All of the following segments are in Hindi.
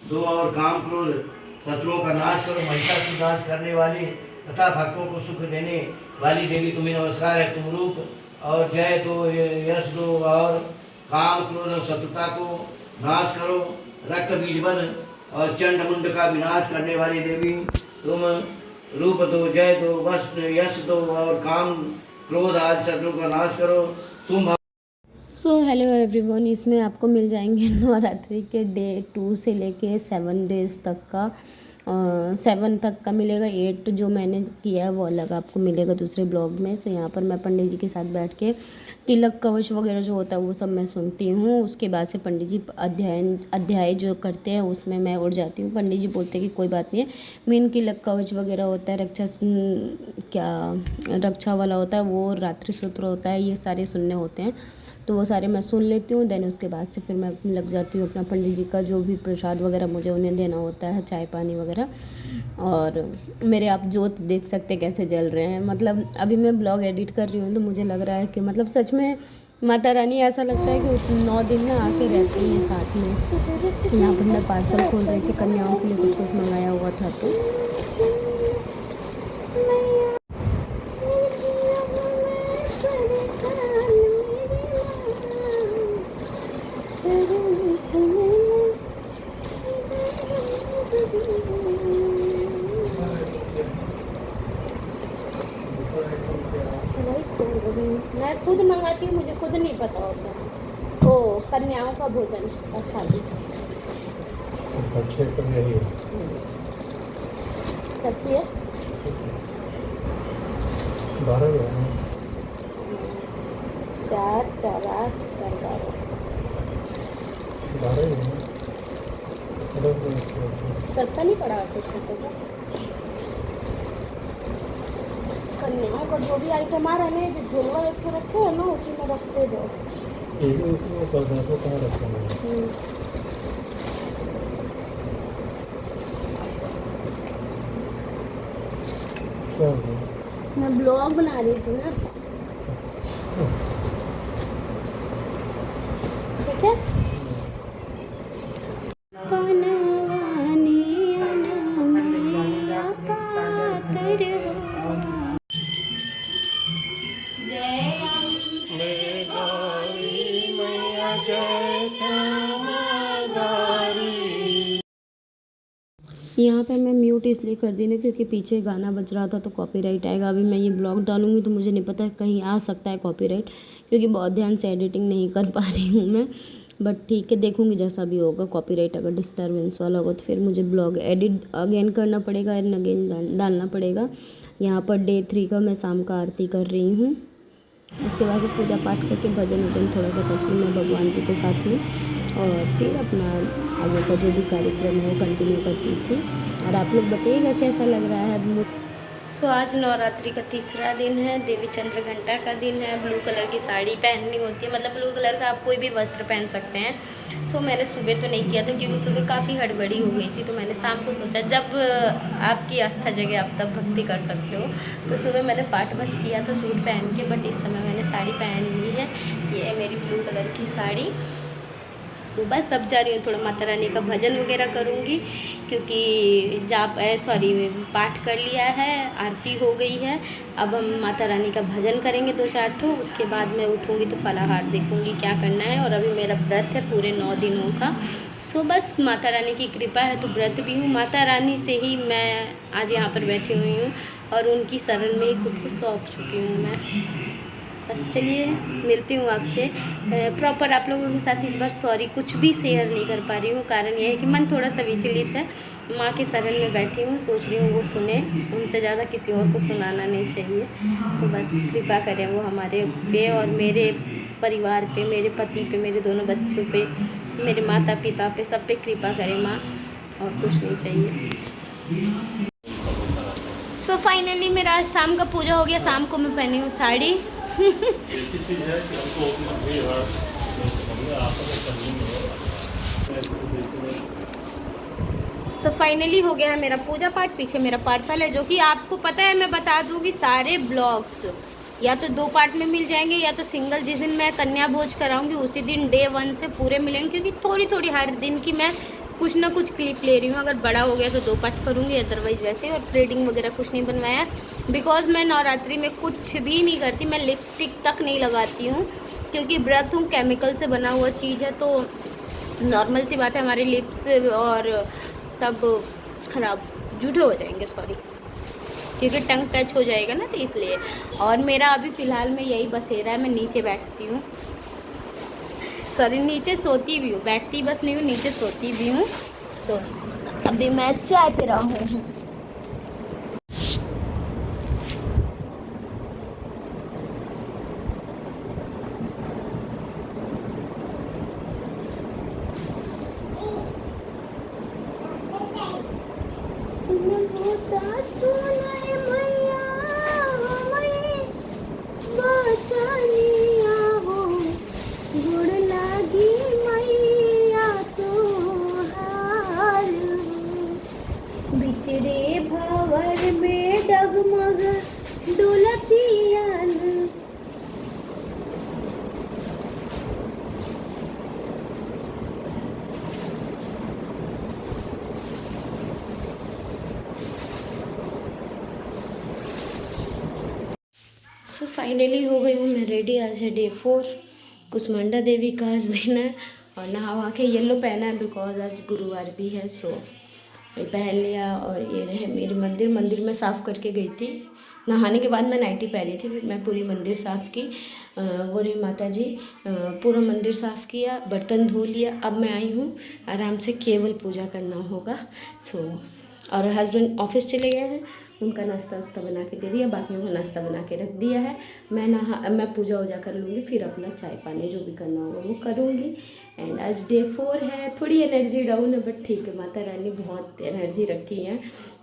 दो और काम क्रोध शत्रुओं का नाश करो। महिषासुर नाश करने वाली तथा भक्तों को सुख देने वाली देवी तुम्हें नमस्कार है। तुम रूप और जय दो, यश दो और काम क्रोध और शत्रुता को नाश करो। रक्त बीजबद और चंड मुंड का विनाश करने वाली देवी तुम रूप दो, जय दो, वस्त्र यश दो और काम क्रोध आदि शत्रु का नाश करो। शुंभ सो हेलो एवरीवन, इसमें आपको मिल जाएंगे नवरात्रि के डे 2 से लेके 7 डेज़ तक का 7 तक का मिलेगा। 8 जो मैंने किया है वो अलग आपको मिलेगा दूसरे ब्लॉग में। सो यहाँ पर मैं पंडित जी के साथ बैठ के तिलक कवच वगैरह जो होता है वो सब मैं सुनती हूँ। उसके बाद से पंडित जी अध्याय जो करते हैं उसमें मैं उड़ जाती हूँ। पंडित जी बोलते हैं कि कोई बात नहीं है, मेन तिलक कवच वगैरह होता है, रक्षा वाला होता है, वो रात्रि सूत्र होता है, ये सारे सुनने होते हैं। तो वो सारे मैं सुन लेती हूँ। देन उसके बाद से फिर मैं लग जाती हूँ अपना पंडित जी का जो भी प्रसाद वगैरह मुझे उन्हें देना होता है, चाय पानी वगैरह। और मेरे आप जोत देख सकते हैं कैसे जल रहे हैं। मतलब अभी मैं ब्लॉग एडिट कर रही हूँ तो मुझे लग रहा है कि मतलब सच में माता रानी ऐसा लगता है कि 9 दिन में आके रहती हैं साथ में। यहाँ पर मैं पार्सल खोल रही थी, कन्याओं के लिए कुछ कुछ मंगाया हुआ था तो मैं खुद मंगाती हूँ, मुझे खुद नहीं पता होता। ओ कन्याओं का भोजन बस खाली अच्छे सब यही है। कैसी है 12 में 4 4 8 4 12 12 में सस्ता नहीं पड़ा आपको इससे? कन्याओं का जो भी आइटम आ रहा है जो झोलवा एक को रखे है ना उसी में रखते जाओ। एक उसमें पदार्थों कहाँ रखते हैं? क्या हो गया? मैं ब्लॉग बना रही थी ना, ठीक है। यहाँ पे मैं म्यूट इसलिए कर दी ना क्योंकि पीछे गाना बज रहा था तो कॉपीराइट आएगा। अभी मैं ये ब्लॉग डालूंगी तो मुझे नहीं पता कहीं आ सकता है कॉपीराइट, क्योंकि बहुत ध्यान से एडिटिंग नहीं कर पा रही हूँ मैं। बट ठीक है, देखूंगी जैसा भी होगा। कॉपीराइट अगर डिस्टर्बेंस वाला होगा तो फिर मुझे ब्लॉग एडिट अगेन करना पड़ेगा एंड अगेन डालना पड़ेगा। यहाँ पर डे 3 का मैं शाम का आरती कर रही हूँ। उसके बाद से पूजा पाठ करके भजन वजन थोड़ा सा करती हूँ मैं भगवान जी के साथ में, और फिर अपना आगे का जो भी कार्यक्रम है वो कंटिन्यू करती थी। और आप लोग बताइएगा कैसा लग रहा है। सो आज नवरात्रि का तीसरा दिन है, देवी चंद्र घंटा का दिन है। ब्लू कलर की साड़ी पहननी होती है, मतलब ब्लू कलर का आप कोई भी वस्त्र पहन सकते हैं। सो मैंने सुबह तो नहीं किया था क्योंकि सुबह काफ़ी हड़बड़ी हो गई थी, तो मैंने शाम को सोचा जब आपकी आस्था जगह आप तब भक्ति कर सकते हो। तो सुबह मैंने पाठ बस किया था सूट पहन के, बट इस समय मैंने साड़ी पहन ली है। ये है मेरी ब्लू कलर की साड़ी। सुबह सब जा रही हूँ, थोड़ा माता रानी का भजन वगैरह करूँगी क्योंकि पाठ कर लिया है, आरती हो गई है। अब हम माता रानी का भजन करेंगे 2-4 ठो। उसके बाद मैं उठूँगी तो फलाहार देखूँगी क्या करना है। और अभी मेरा व्रत है पूरे 9 दिनों का। सो बस माता रानी की कृपा है तो व्रत भी हूँ। माता रानी से ही मैं आज यहाँ पर बैठी हुई हूँ और उनकी शरण में ही खुद को सौंप चुकी हूँ मैं। बस चलिए मिलती हूँ आपसे प्रॉपर आप लोगों के साथ। इस बार सॉरी कुछ भी शेयर नहीं कर पा रही हूँ, कारण यह है कि मन थोड़ा सा विचलित है। माँ के शरण में बैठी हूँ, सोच रही हूँ वो सुने, उनसे ज़्यादा किसी और को सुनाना नहीं चाहिए। तो बस कृपा करें वो हमारे पे और मेरे परिवार पे, मेरे पति पे, मेरे दोनों बच्चों पे, मेरे माता पिता पे, सब पे कृपा करें माँ, और कुछ नहीं चाहिए। सो फाइनली मेरा आज शाम का पूजा हो गया। शाम को मैं पहनी हूँ साड़ी। सो फाइनली हो गया है मेरा पूजा पाठ। पीछे मेरा पार्सल है जो कि आपको पता है, मैं बता दूंगी सारे ब्लॉग्स या तो 2 पार्ट में मिल जाएंगे या तो सिंगल। जिस दिन मैं कन्या भोज कराऊंगी उसी दिन डे 1 से पूरे मिलेंगे, क्योंकि थोड़ी थोड़ी हर दिन की मैं कुछ ना कुछ क्लिप ले रही हूँ, अगर बड़ा हो गया तो 2 पार्ट करूँगी, अदरवाइज़ वैसे। और थ्रेडिंग वगैरह कुछ नहीं बनवाया बिकॉज़ मैं नवरात्रि में कुछ भी नहीं करती, मैं लिपस्टिक तक नहीं लगाती हूँ क्योंकि व्रत हूँ, केमिकल से बना हुआ चीज़ है, तो नॉर्मल सी बात है हमारे लिप्स और सब ख़राब जूठे हो जाएंगे, सॉरी, क्योंकि टंग टच हो जाएगा ना, तो इसलिए। और मेरा अभी फ़िलहाल में यही बसेरा है, मैं नीचे बैठती हूँ, सॉरी नीचे सोती भी हूँ, बैठती बस नहीं हूँ, नीचे सोती भी हूँ। सो अभी मैं चाय पी रहा हूँ। बिचरे भंवर में डगमग डोलतियान। सो फाइनली हो गई हूँ मैं रेडी। आज है डे 4, कुसमांडा देवी का आज दिन है और नहा वहा के येलो पहना है बिकॉज आज गुरुवार भी है। सो ये पहन लिया और ये रहे मेरे मंदिर में साफ़ करके गई थी। नहाने के बाद मैं नाइटी पहनी थी, फिर मैं पूरी मंदिर साफ़ की। वो रही माता जी, पूरा मंदिर साफ़ किया, बर्तन धो लिया। अब मैं आई हूँ आराम से, केवल पूजा करना होगा। सो और हस्बैंड ऑफिस चले गए हैं, उनका नाश्ता वास्ता बना के दे दिया, बाकियों का नाश्ता बना के रख दिया है। मैं पूजा वूजा कर लूँगी, फिर अपना चाय पानी जो भी करना होगा वो करूँगी। एंड आज डे 4 है, थोड़ी एनर्जी डाउन है बट ठीक है, माता रानी बहुत एनर्जी रखी है,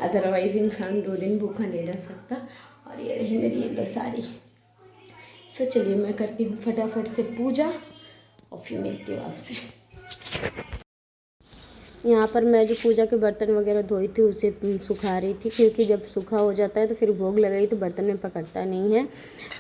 अदरवाइज़ इंसान 2 दिन भूखा नहीं रह सकता। और ये रही मेरी येलो साड़ी। सो चलिए मैं करती हूँ फटाफट से पूजा और फिर मिलती हूँ आपसे। यहाँ पर मैं जो पूजा के बर्तन वगैरह धोई थी उसे सुखा रही थी, क्योंकि जब सूखा हो जाता है तो फिर भोग लगाई तो बर्तन में पकड़ता नहीं है।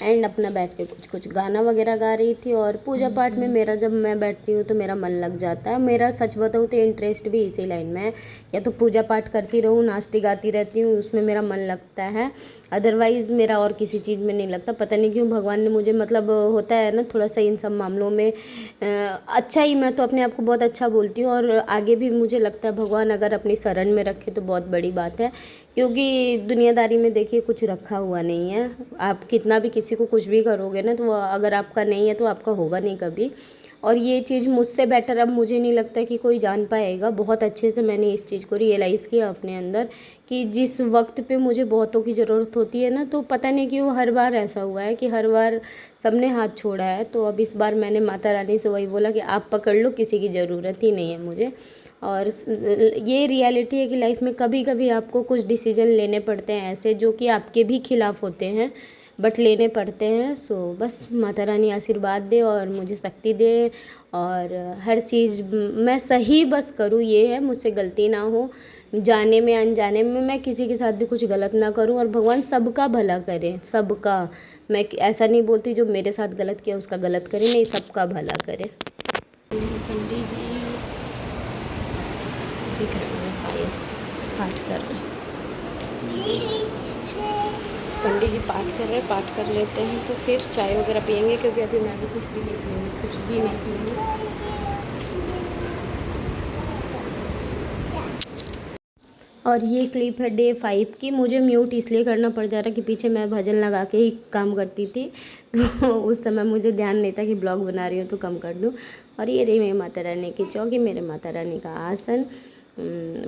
एंड अपना बैठ के कुछ गाना वगैरह गा रही थी। और पूजा पाठ में मेरा, जब मैं बैठती हूँ तो मेरा मन लग जाता है। मेरा सच बताऊँ तो इंटरेस्ट भी इसी लाइन में है, या तो पूजा पाठ करती रहूँ, नाचती गाती रहती हूँ, उसमें मेरा मन लगता है, अदरवाइज़ मेरा और किसी चीज़ में नहीं लगता। पता नहीं क्यों भगवान ने मुझे, मतलब होता है ना थोड़ा सा इन सब मामलों में अच्छा ही, मैं तो अपने आप को बहुत अच्छा बोलती हूँ। और आगे भी मुझे लगता है भगवान अगर अपनी शरण में रखे तो बहुत बड़ी बात है, क्योंकि दुनियादारी में देखिए कुछ रखा हुआ नहीं है। आप कितना भी किसी को कुछ भी करोगे ना, तो वो अगर आपका नहीं है तो आपका होगा नहीं कभी। और ये चीज़ मुझसे बेटर अब मुझे नहीं लगता कि कोई जान पाएगा। बहुत अच्छे से मैंने इस चीज़ को रियलाइज़ किया अपने अंदर कि जिस वक्त पे मुझे बहुतों की ज़रूरत होती है ना, तो पता नहीं क्यों हर बार ऐसा हुआ है कि हर बार सबने हाथ छोड़ा है। तो अब इस बार मैंने माता रानी से वही बोला कि आप पकड़ लो, किसी की ज़रूरत ही नहीं है मुझे। और ये रियलिटी है कि लाइफ में कभी कभी आपको कुछ डिसीजन लेने पड़ते हैं ऐसे, जो कि आपके भी खिलाफ़ होते हैं, बट लेने पड़ते हैं। सो बस माता रानी आशीर्वाद दे और मुझे शक्ति दे, और हर चीज़ मैं सही बस करूँ, ये है, मुझसे गलती ना हो, जाने में अनजाने में मैं किसी के साथ भी कुछ गलत ना करूँ। और भगवान सबका भला करे, सबका। मैं ऐसा नहीं बोलती जो मेरे साथ गलत किया उसका गलत करे, नहीं, सबका भला करे। पंडित जी भी कर रहे हैं, शायद पाठ कर रहे हैं, पंडित जी पाठ कर रहे हैं, पाठ कर लेते हैं तो फिर चाय वगैरह पियेंगे, क्योंकि अभी मैं भी कुछ भी नहीं पी हूँ। और ये क्लिप है डे 5 की। मुझे म्यूट इसलिए करना पड़ जा रहा है कि पीछे मैं भजन लगा के ही काम करती थी, तो उस समय मुझे ध्यान नहीं था कि ब्लॉग बना रही हूँ तो कम कर दूँ। और ये रही मेरी माता रानी की चौकी, मेरे माता रानी का आसन।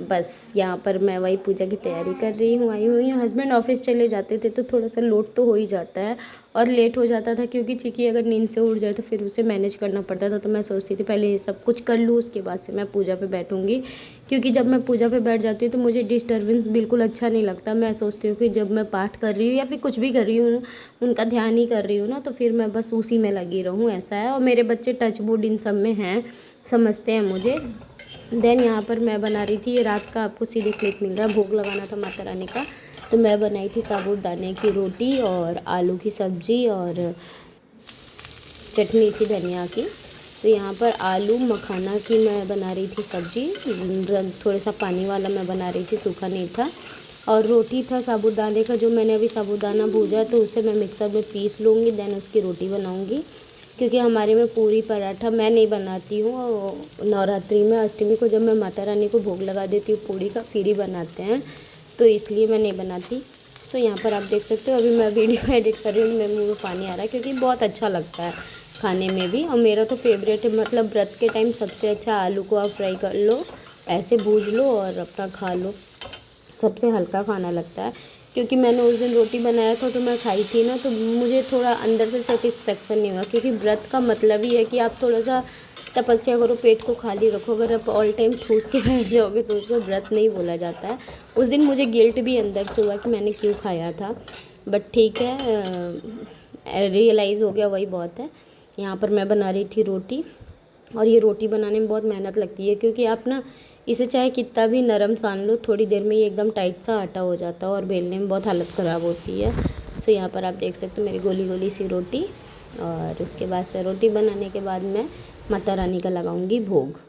बस यहाँ पर मैं वही पूजा की तैयारी कर रही हूँ, आई हुई हूँ। हस्बैंड ऑफिस चले जाते थे तो थोड़ा सा लोड तो हो ही जाता है और लेट हो जाता था, क्योंकि चिकी अगर नींद से उठ जाए तो फिर उसे मैनेज करना पड़ता था। तो मैं सोचती थी पहले ये सब कुछ कर लूँ, उसके बाद से मैं पूजा पे बैठूँगी, क्योंकि जब मैं पूजा पे बैठ जाती हूँ तो मुझे डिस्टर्बेंस बिल्कुल अच्छा नहीं लगता। मैं सोचती हूँ कि जब मैं पाठ कर रही हूँ या फिर कुछ भी कर रही हूँ, उनका ध्यान ही कर रही हूँ ना, तो फिर मैं बस उसी में लगी रहूँ, ऐसा है। और मेरे बच्चे टच वुड इन सब में हैं, समझते हैं मुझे। देन यहाँ पर मैं बना रही थी, ये रात का आपको सीधे क्लिप मिल रहा है, भोग लगाना था माता रानी का, तो मैं बनाई थी साबूदाने की रोटी और आलू की सब्ज़ी और चटनी थी धनिया की। तो यहाँ पर आलू मखाना की मैं बना रही थी सब्ज़ी, थोड़ा सा पानी वाला मैं बना रही थी, सूखा नहीं था। और रोटी था साबूदाने का, जो मैंने अभी साबूदाना भूजा तो उसे मैं मिक्सर में पीस लूँगी, देन उसकी रोटी बनाऊँगी। क्योंकि हमारे में पूरी पराठा मैं नहीं बनाती हूँ, और नवरात्रि में अष्टमी को जब मैं माता रानी को भोग लगा देती हूँ पूड़ी का, फिर ही बनाते हैं, तो इसलिए मैं नहीं बनाती। तो यहाँ पर आप देख सकते हो अभी मैं वीडियो एडिट कर रही हूँ, मेरे मुँह में पानी आ रहा है क्योंकि बहुत अच्छा लगता है खाने में भी। और मेरा तो फेवरेट है, मतलब व्रत के टाइम सबसे अच्छा आलू को आप फ्राई कर लो, ऐसे भूज लो और अपना खा लो, सबसे हल्का खाना लगता है। क्योंकि मैंने उस दिन रोटी बनाया था तो मैं खाई थी ना, तो मुझे थोड़ा अंदर से सेटिस्फेक्शन नहीं हुआ। क्योंकि व्रत का मतलब ही है कि आप थोड़ा सा तपस्या करो, पेट को खाली रखो। अगर आप ऑल टाइम ठूस के बैठ जाओगे तो उसको व्रत नहीं बोला जाता है। उस दिन मुझे गिल्ट भी अंदर से हुआ कि मैंने क्यों खाया था, बट ठीक है, रियलाइज़ हो गया, वही बहुत है। यहाँ पर मैं बना रही थी रोटी, और ये रोटी बनाने में बहुत मेहनत लगती है, क्योंकि आप ना इसे चाहे कितना भी नरम सान लो, थोड़ी देर में ये एकदम टाइट सा आटा हो जाता है और बेलने में बहुत हालत ख़राब होती है। सो यहाँ पर आप देख सकते हो मेरी गोली गोली सी रोटी, और उसके बाद से रोटी बनाने के बाद मैं माता रानी का लगाऊंगी भोग।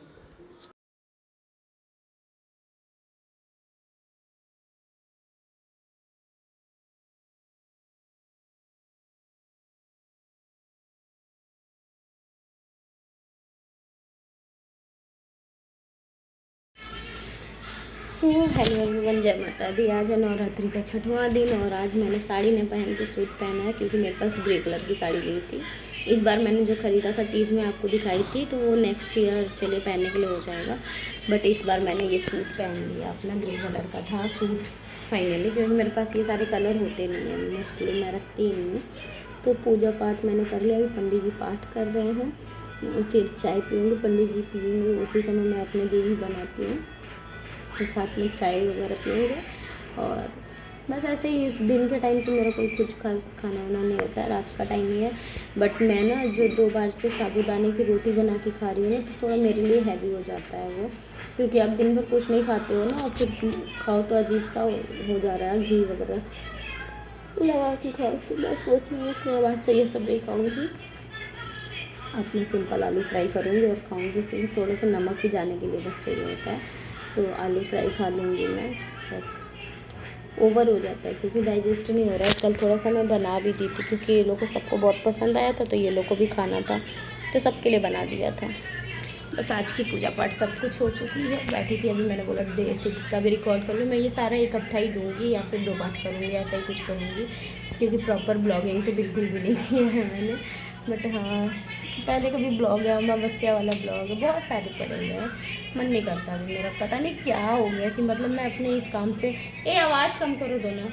सो हेलो एवरीवन, जय माता दी। आज है नवरात्रि का 6वां दिन, और आज मैंने साड़ी नहीं पहन के सूट पहना है, क्योंकि मेरे पास ग्रे कलर की साड़ी ली थी। इस बार मैंने जो ख़रीदा था तीज में आपको दिखाई थी, तो वो नेक्स्ट ईयर चलिए पहनने के लिए हो जाएगा। बट इस बार मैंने ये सूट पहन लिया, अपना ग्रे कलर का था सूट फाइनली, क्योंकि मेरे पास ये सारे कलर होते नहीं हैं, मोस्टली मैं रखती ही नहीं हूँ। तो पूजा पाठ मैंने कर लिया, अभी पंडित जी पाठ कर रहे हैं, फिर चाय पीऊँगी, पंडित जी पिएंगे, उसी समय मैं अपने लिए भी बनाती हूँ, तो साथ में चाय वगैरह पिएंगे। और बस ऐसे ही इस दिन के टाइम तो मेरा कोई कुछ खास खाना वाना नहीं होता है, रात का टाइम ही है। बट मैं ना जो 2 बार से साबूदाने की रोटी बना के खा रही हूँ ना, तो थोड़ा मेरे लिए हैवी हो जाता है वो, क्योंकि आप दिन भर कुछ नहीं खाते हो ना, और फिर खाओ तो अजीब सा हो जा रहा है, घी वगैरह लगा के खाओ। तो मैं सोच रही हूँ कि आज से ये सब नहीं खाऊँगी, अपने सिंपल आलू फ्राई करूँगी और खाऊँगी, क्योंकि थोड़ा सा नमक ही जाने के लिए बस चाहिए होता है। तो आलू फ्राई खा लूँगी मैं, बस ओवर हो जाता है, क्योंकि डाइजेस्ट नहीं हो रहा है। कल थोड़ा सा मैं बना भी दी थी, क्योंकि ये लोग को सबको बहुत पसंद आया था, तो ये लोग को भी खाना था, तो सबके लिए बना दिया था। बस आज की पूजा पाठ सब कुछ हो चुकी है, बैठी थी अभी, मैंने बोला डे 6 का भी रिकॉर्ड कर लूँ। मैं ये सारा इकट्ठा ही दूँगी या फिर 2 पार्ट करूँगी, ऐसा ही कुछ करूँगी, क्योंकि प्रॉपर ब्लॉगिंग तो बिल्कुल भी नहीं किया है मैंने। बट हाँ, पहले का भी ब्लॉग है, अमावस्या वाला ब्लॉग है, बहुत सारे पड़े हुए हैं, मन नहीं करता अभी मेरा। पता नहीं क्या हो गया कि मतलब मैं अपने इस काम से, आवाज़ कम करो दोनों,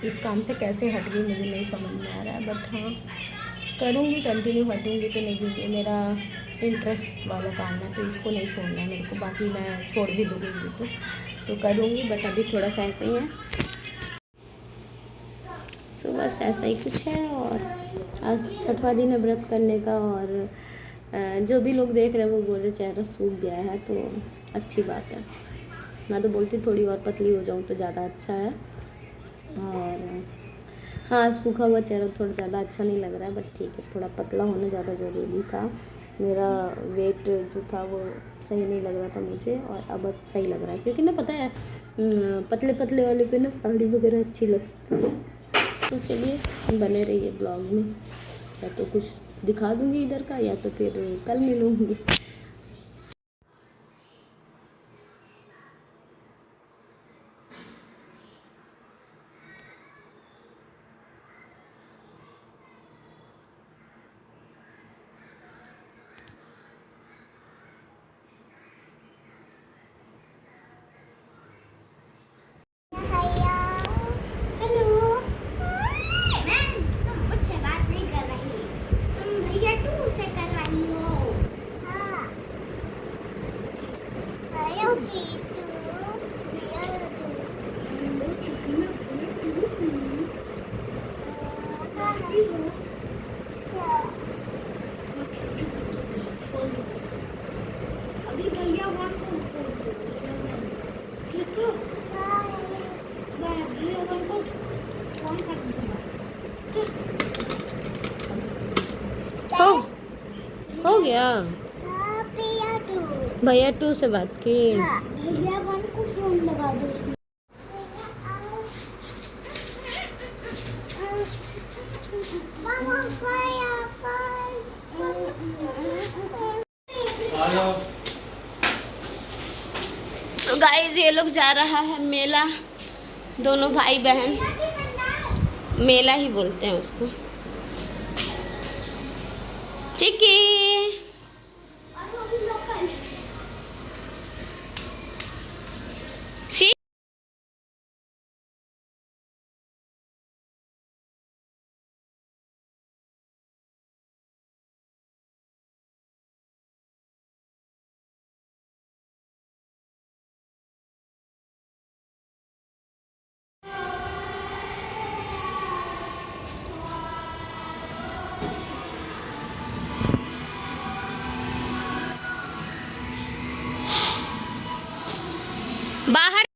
इस काम से कैसे हट गई मुझे नहीं समझ में आ रहा है। बट हाँ, करूँगी, कंटिन्यू हटूँगी तो नहीं, क्योंकि मेरा इंटरेस्ट वाला काम है, तो इसको नहीं छोड़ना है मेरे को। बाकी मैं छोड़ भी दूँगी तो करूँगी, बट अभी थोड़ा सा ऐसे ही है। सो बस ऐसा ही कुछ है। और आज 6वां दिन है व्रत करने का, और जो भी लोग देख रहे हैं वो बोल रहे चेहरा सूख गया है, तो अच्छी बात है। मैं तो बोलती थोड़ी और पतली हो जाऊँ तो ज़्यादा अच्छा है। और हाँ, सूखा हुआ चेहरा थोड़ा ज़्यादा अच्छा नहीं लग रहा है, बट ठीक है, थोड़ा पतला होना ज़्यादा ज़रूरी था। मेरा वेट जो था वो सही नहीं लग रहा था मुझे, और अब सही लग रहा है, क्योंकि ना पता है पतले पतले वाले पे ना साड़ी वगैरह अच्छी लगती है। तो चलिए बने रहिए ब्लॉग में, या तो कुछ दिखा दूँगी इधर का, या तो फिर कल मिलूँगी। अभी भैया वन को फोन करो, ठीक है? मैं भैया वन को फोन कर दूँगा, ठीक? हो गया? हाँ, पिया तू। भैया 2 से बात की। हाँ, भैया 1 को फोन लगा दो उसने। मामा पाया पर। सो गाइस ये लोग जा रहा है मेला, दोनों भाई बहन, मेला ही बोलते हैं उसको। चिक्की बाहर